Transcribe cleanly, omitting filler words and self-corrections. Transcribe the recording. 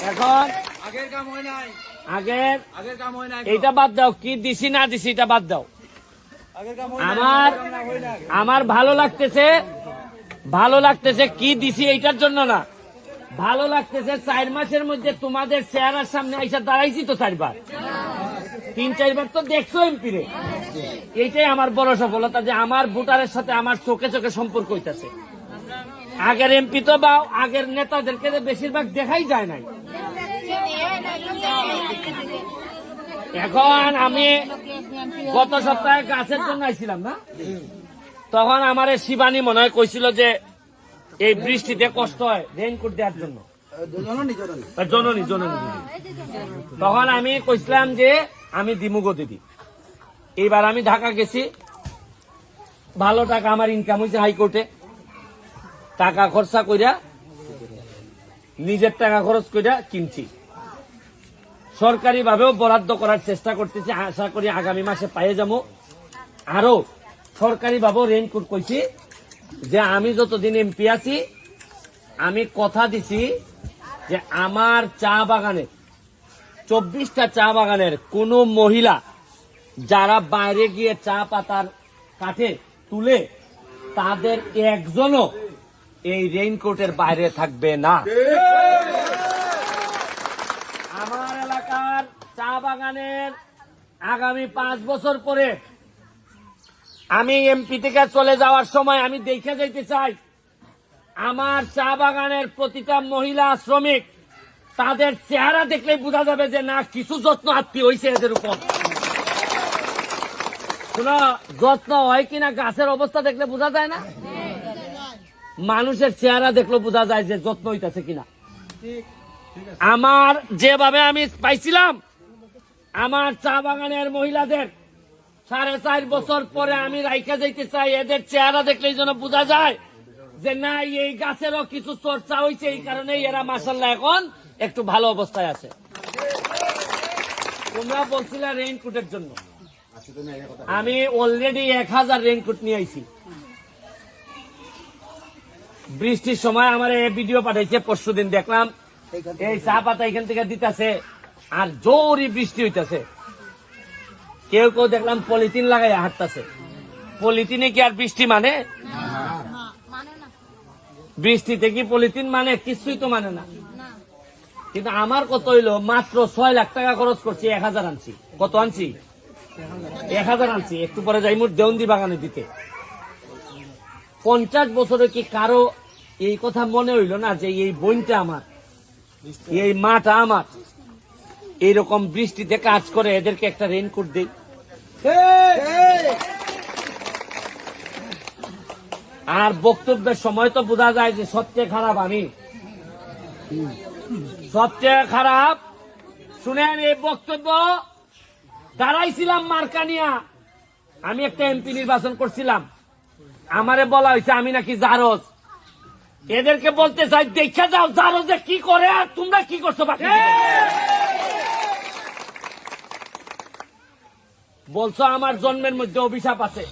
এখন আগের কাম হয় নাই, আগের আগের কাম হয় নাই, এইটা বাদ দাও, কি দিছি না দিছি এটা বাদ দাও। আগের কাম আমার ভালো লাগতেছে কি দিছি এইটার জন্য না, ভালো লাগতেছে 4 মাসের মধ্যে তোমাদের চেহারার সামনে আইসা দাঁড়াইছি তো 4 বার, 3-4 বার তো দেখছো এমপি রে। এইটাই আমার বড় সফলতা যে আমার ভোটারের সাথে আমার চোখে চোখে সম্পর্ক হইতাছে। আগের এমপি তো বা আগের নেতাদেরকে বেশিরভাগ দেখাই যায় নাই। এখন আমি গত সপ্তাহে গাছের জন্য আইছিলাম না, তখন আমার শিবানী মনে হয় কইছিল যে এই বৃষ্টিতে কষ্ট হয় রেইনকোট দেওয়ার জন্য, জননী তখন আমি কইছিলাম যে আমি দিমুগো দিদি। এইবার আমি ঢাকা গেছি, ভালো টাকা আমার ইনকাম হয়েছে হাইকোর্টে, টাকা খরচা কইরা নিজের টাকা খরচ কইরা কিনছি, সরকারি ভাবেও বরাদ্দ করার চেষ্টা করতেছি, আশা করি আগামী মাসে পাইয়ে যাবো। আরো সরকারি ভাবেও রেইনকোট কইছি যে আমি যতদিন এমপি আছি আমি কথা দিছি যে আমার চা বাগানে 24টা চা বাগানের কোন মহিলা যারা বাইরে গিয়ে চা পাতার কাঠে তুলে তাদের একজনও এই রেইনকোটের বাইরে থাকবে না। আমার এলাকার চা বাগানের আগামী 5 বছর পরে আমি এমপি থেকে চলে যাওয়ার সময় আমি দেখে যাইতে চাই আমার চা বাগানের প্রতিটা মহিলা শ্রমিক তাদের চেহারা দেখলে বোঝা যাবে যে না কিছু যত্ন আত্মীয় হয়েছে এদের উপর। শোনো, যত্ন হয় কিনা গাছের অবস্থা দেখলে বোঝা যায় না, মানুষের চেহারা দেখলে বোঝা যায় যে যত্ন হইতেছে কিনা। আমার যেভাবে আমি পাইছিলাম আমার চা বাগানের মহিলাদের 4.5 বছর পরে আমি রাইখা যাইতে চাই, এদের চেহারা দেখলেই যেন বোঝা যায় যে না এই গাছেরও কিছু চর্চা হয়েছে, এই কারণে এরা মাশাআল্লাহ এখন একটু ভালো অবস্থায় আছে। তোমরা বলছিলে রেইনকোটের জন্য, আমি অলরেডি 1000 রেইনকোট নিয়ে আইছি। বৃষ্টির সময় আমার এই ভিডিও পাঠাইছে, পরশুদিন দেখলাম এই চা পাতা এখান থেকে দিতেছে আর জোরই বৃষ্টি হইতেছে, কেউ কেউ দেখলাম পলিথিন লাগাই হাঁটতেছে। পলিথিনে কি আর বৃষ্টি মানে? বৃষ্টিতে কি পলিথিন মানে? কিছুই তো মানে না। কিন্তু আমার কত হইলো, মাত্র 6 লাখ টাকা খরচ করছি, 1000 আনছি। কত আনছি? 1000 আনছি। একটু পরে যাই মোট দেওন্দি বাগানে দিতে। 50 বছরে কি কারো এই কথা মনে হইল না যে এই বইনটা আমার, এই মাটা আমার, এইরকম বৃষ্টিতে কাজ করে, এদেরকে একটা রেইনকোট দেই। আর বক্তব্যের সময় তো বোঝা যায় যে সবচেয়ে খারাপ আমি, সবচেয়ে খারাপ। শুনেন, এই বক্তব্য দাঁড়াইছিলাম মার্কানিয়া, আমি একটা এমপি নির্বাচন করছিলাম, আমারে বলা হয়েছে আমি নাকি জারজ। এদেরকে বলতে চাই দেখা যাও জারজে কি করে আর তোমরা কি করছো বাকি। বলছো আমার জন্মের মধ্যে অভিশাপ আছে,